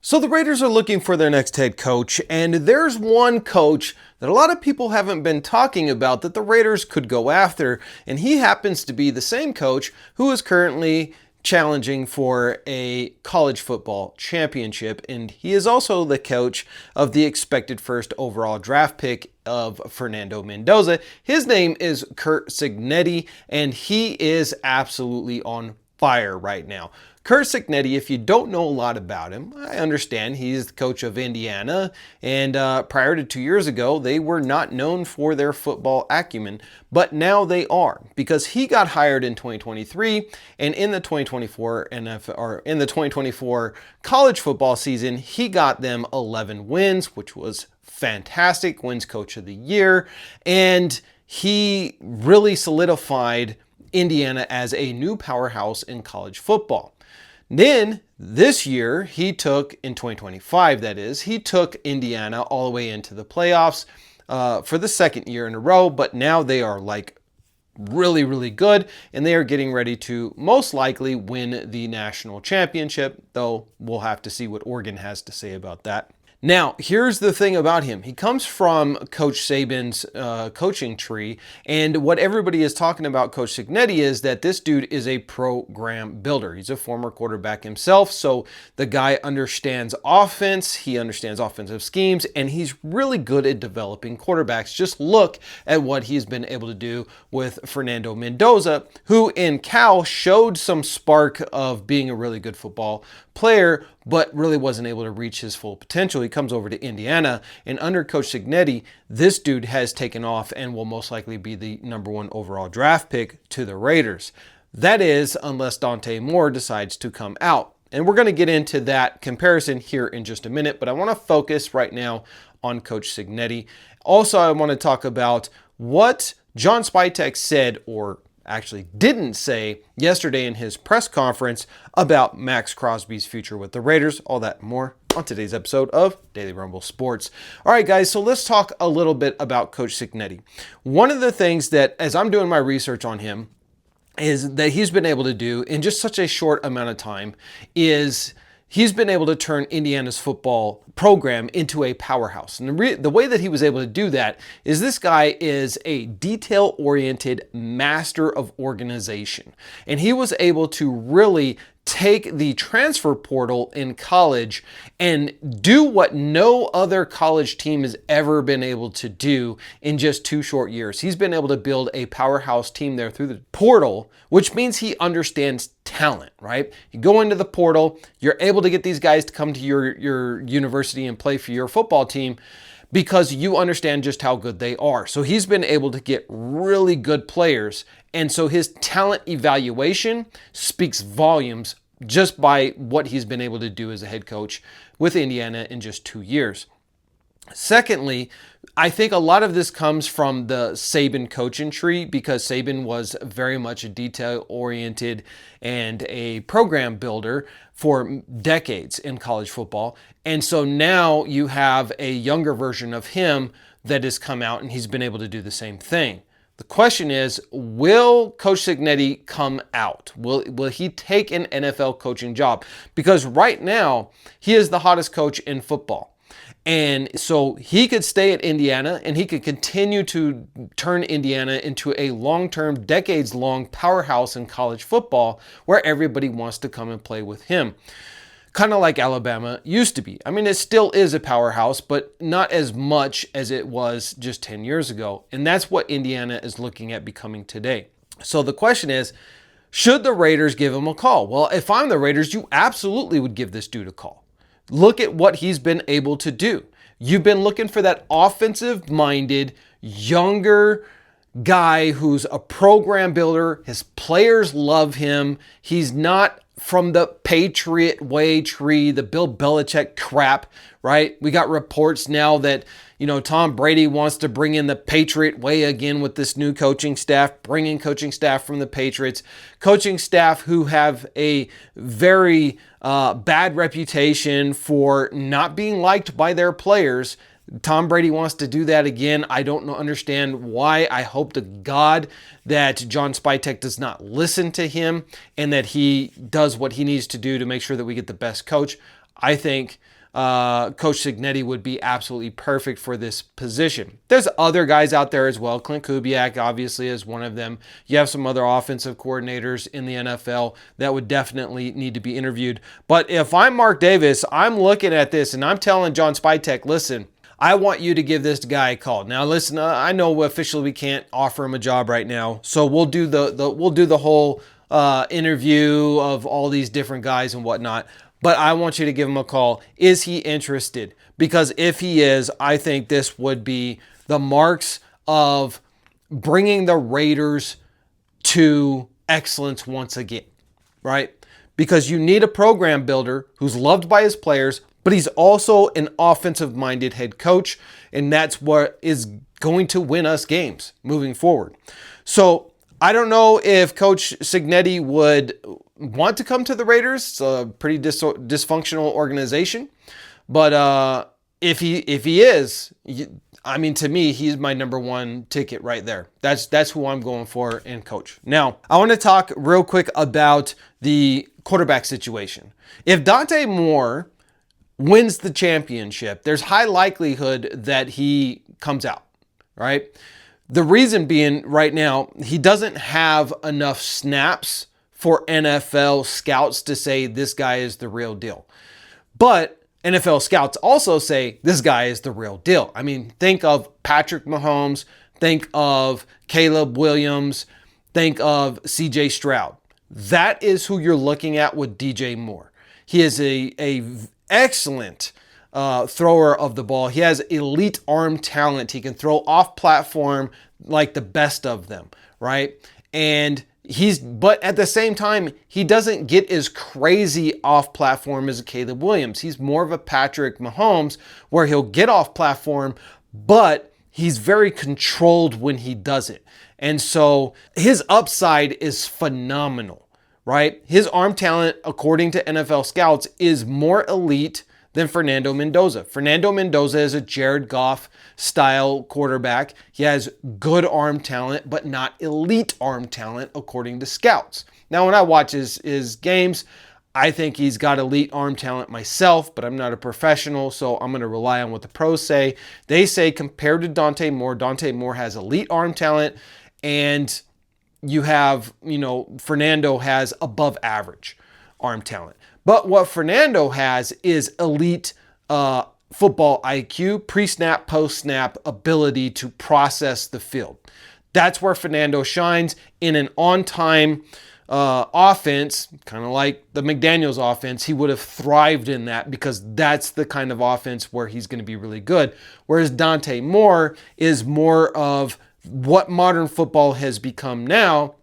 So the Raiders are looking for their next head coach, and there's one coach that a lot of people haven't been talking about that the Raiders could go after, and he happens to be the same coach who is currently challenging for a college football championship, and he is also the coach of the expected first overall draft pick of Fernando Mendoza. His name is Curt Cignetti, and he is absolutely on fire right now. Curt Cignetti, if you don't know a lot about him, I understand he's the coach of Indiana, and prior to 2 years ago, they were not known for their football acumen, but now they are, because he got hired in 2023, and in the 2024 in the 2024 college football season, he got them 11 wins, which was fantastic, wins coach of the year, and he really solidified Indiana as a new powerhouse in college football. Then this year, in 2025 that is, he took Indiana all the way into the playoffs for the second year in a row, but now they are like really, really good, and they are getting ready to most likely win the national championship, though we'll have to see what Oregon has to say about that. Now, here's the thing about him. He comes from Coach Saban's coaching tree, and what everybody is talking about Coach Cignetti is that this dude is a program builder. He's a former quarterback himself, so the guy understands offense, he understands offensive schemes, and he's really good at developing quarterbacks. Just look at what he's been able to do with Fernando Mendoza, who in Cal showed some spark of being a really good football player, but really wasn't able to reach his full potential. He comes over to Indiana, and under Coach Cignetti, this dude has taken off and will most likely be the #1 overall draft pick to the Raiders. That is, unless Dante Moore decides to come out. And we're going to get into that comparison here in just a minute, but I want to focus right now on Coach Cignetti. Also, I want to talk about what John Spytek said, or actually didn't say, yesterday in his press conference about Maxx Crosby's future with the Raiders. All that and more on today's episode of Daily Rumble Sports. All right, guys, so let's talk a little bit about Coach Cignetti. One of the things that, as I'm doing my research on him, is that he's been able to do in just such a short amount of time is he's been able to turn Indiana's football program into a powerhouse. And the way that he was able to do that is this guy is a detail-oriented master of organization. And he was able to really take the transfer portal in college and do what no other college team has ever been able to do in just 2 short years. He's been able to build a powerhouse team there through the portal, which means he understands talent, right? You go into the portal, you're able to get these guys to come to your university and play for your football team because you understand just how good they are. So he's been able to get really good players, and so his talent evaluation speaks volumes just by what he's been able to do as a head coach with Indiana in just 2 years. Secondly, I think a lot of this comes from the Saban coaching tree, because Saban was very much a detail-oriented and a program builder for decades in college football. And so now you have a younger version of him that has come out, and he's been able to do the same thing. The question is, will Coach Cignetti come out? Will he take an NFL coaching job? Because right now, he is the hottest coach in football. And so he could stay at Indiana, and he could continue to turn Indiana into a long-term, decades-long powerhouse in college football where everybody wants to come and play with him. Kind of like Alabama used to be. I mean, it still is a powerhouse, but not as much as it was just 10 years ago. And that's what Indiana is looking at becoming today. So the question is, should the Raiders give him a call? Well, if I'm the Raiders, you absolutely would give this dude a call. Look at what he's been able to do. You've been looking for that offensive-minded, younger guy who's a program builder. His players love him. He's not from the Patriot way tree, the Bill Belichick crap, right? We got reports now that, Tom Brady wants to bring in the Patriot way again with this new coaching staff, bringing coaching staff from the Patriots, coaching staff who have a very bad reputation for not being liked by their players. Tom Brady wants to do that again. I don't understand why. I hope to God that John Spytek does not listen to him and that he does what he needs to do to make sure that we get the best coach. I think Coach Cignetti would be absolutely perfect for this position. There's other guys out there as well. Clint Kubiak obviously is one of them. You have some other offensive coordinators in the NFL that would definitely need to be interviewed. But if I'm Mark Davis, I'm looking at this and I'm telling John Spytek, listen, I want you to give this guy a call. Now, listen, I know officially we can't offer him a job right now, so we'll do the whole interview of all these different guys and whatnot. But I want you to give him a call. Is he interested? Because if he is, I think this would be the marks of bringing the Raiders to excellence once again, right? Because you need a program builder who's loved by his players, but he's also an offensive-minded head coach, and that's what is going to win us games moving forward. So I don't know if Coach Cignetti would want to come to the Raiders. It's a pretty dysfunctional organization. But if he is, I mean, to me, he's my number one ticket right there. That's who I'm going for in coach. Now, I want to talk real quick about the quarterback situation. If Dante Moore wins the championship, there's high likelihood that he comes out, right? The reason being right now, he doesn't have enough snaps for NFL scouts to say this guy is the real deal. But NFL scouts also say this guy is the real deal. I mean, think of Patrick Mahomes, think of Caleb Williams, think of CJ Stroud. That is who you're looking at with DJ Moore. He is a excellent thrower of the ball. He has elite arm talent. He can throw off platform like the best of them, right? But at the same time, he doesn't get as crazy off platform as a Caleb Williams. He's more of a Patrick Mahomes where he'll get off platform, but he's very controlled when he does it. And so his upside is phenomenal, right? His arm talent, according to NFL scouts, is more elite than Fernando Mendoza. Fernando Mendoza is a Jared Goff style quarterback. He has good arm talent, but not elite arm talent, according to scouts. Now, when I watch his games, I think he's got elite arm talent myself, but I'm not a professional, so I'm going to rely on what the pros say. They say compared to Dante Moore has elite arm talent, and you have, Fernando has above average arm talent. But what Fernando has is elite football IQ, pre-snap, post-snap ability to process the field. That's where Fernando shines in an on-time offense, kind of like the McDaniels offense. He would have thrived in that because that's the kind of offense where he's going to be really good. Whereas Dante Moore is more of what modern football has become now,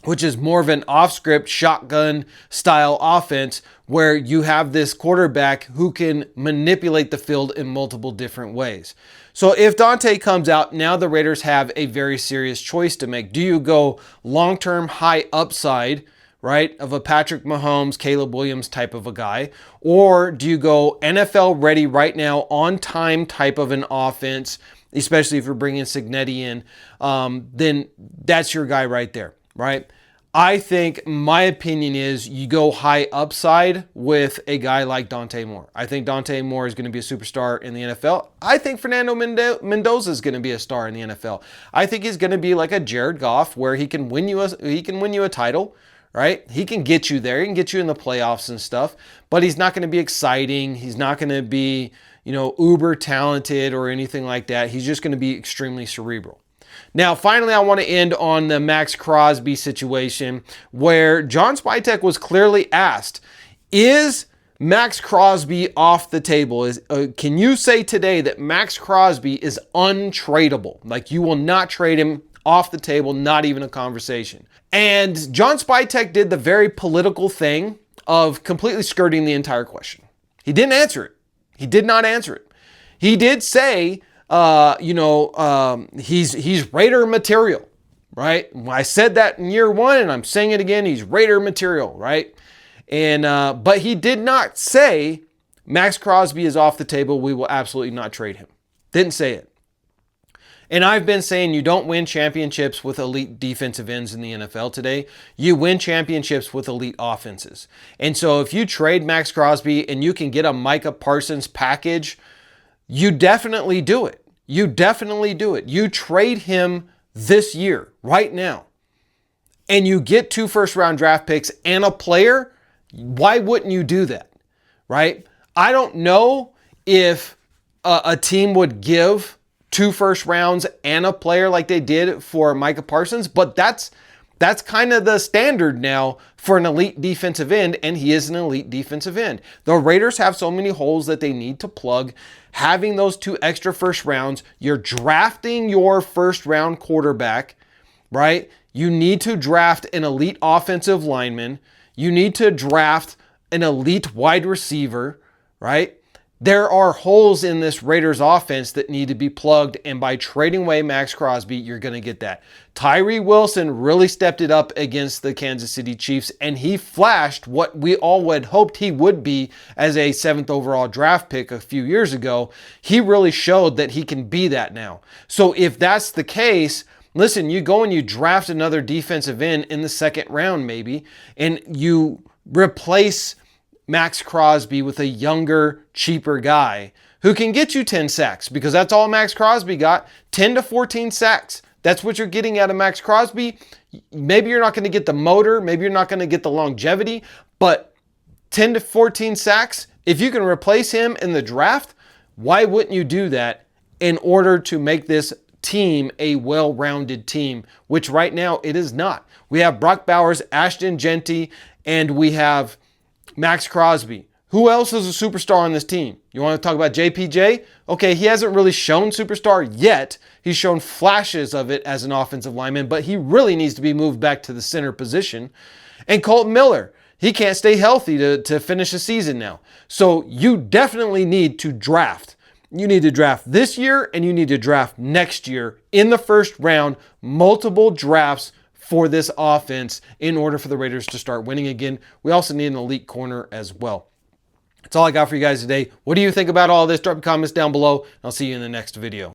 which is more of an off-script shotgun style offense where you have this quarterback who can manipulate the field in multiple different ways. So if Dante comes out, now the Raiders have a very serious choice to make. Do you go long-term high upside, right, of a Patrick Mahomes, Caleb Williams type of a guy, or do you go NFL ready right now, on time type of an offense, especially if you're bringing Cignetti in, then that's your guy right there. Right? I think my opinion is you go high upside with a guy like Dante Moore. I think Dante Moore is going to be a superstar in the NFL. I think Fernando Mendoza is going to be a star in the NFL. I think he's going to be like a Jared Goff where he can win you a title, right? He can get you there. He can get you in the playoffs and stuff, but he's not going to be exciting. He's not going to be, uber talented or anything like that. He's just going to be extremely cerebral. Now, finally, I want to end on the Maxx Crosby situation where John Spytek was clearly asked, is Maxx Crosby off the table? Can you say today that Maxx Crosby is untradeable? Like you will not trade him off the table, not even a conversation. And John Spytek did the very political thing of completely skirting the entire question. He didn't answer it. He did not answer it. He did say, he's Raider material, right? I said that in year one and I'm saying it again. He's Raider material, right? And, but he did not say Maxx Crosby is off the table. We will absolutely not trade him. Didn't say it. And I've been saying you don't win championships with elite defensive ends in the NFL today. You win championships with elite offenses. And so if you trade Max Crosby and you can get a Micah Parsons package, you definitely do it. You definitely do it. You trade him this year, right now, and you get 2 first-round draft picks and a player. Why wouldn't you do that, right? I don't know if a team would give 2 first rounds and a player like they did for Micah Parsons, but that's kind of the standard now for an elite defensive end, and he is an elite defensive end. The Raiders have so many holes that they need to plug. Having those 2 extra first rounds, you're drafting your first-round quarterback, right? You need to draft an elite offensive lineman. You need to draft an elite wide receiver, right? There are holes in this Raiders offense that need to be plugged, and by trading away Max Crosby, you're going to get that. Tyree Wilson really stepped it up against the Kansas City Chiefs, and he flashed what we all had hoped he would be as a 7th overall draft pick a few years ago. He really showed that he can be that now. So if that's the case, listen, you go and you draft another defensive end in the 2nd round maybe, and you replace Max Crosby with a younger, cheaper guy who can get you 10 sacks, because that's all Max Crosby got, 10 to 14 sacks. That's what you're getting out of Max Crosby. Maybe you're not going to get the motor, maybe you're not going to get the longevity, but 10 to 14 sacks, if you can replace him in the draft, why wouldn't you do that in order to make this team a well-rounded team, which right now it is not. We have Brock Bowers, Ashton Jeanty, and we have Max Crosby. Who else is a superstar on this team? You want to talk about JPJ? Okay, he hasn't really shown superstar yet. He's shown flashes of it as an offensive lineman, but he really needs to be moved back to the center position. And Colton Miller, he can't stay healthy to finish the season now. So you definitely need to draft. You need to draft this year and you need to draft next year in the 1st round, multiple drafts for this offense in order for the Raiders to start winning again. We also need an elite corner as well. That's all I got for you guys today. What do you think about all this? Drop your comments down below. I'll see you in the next video.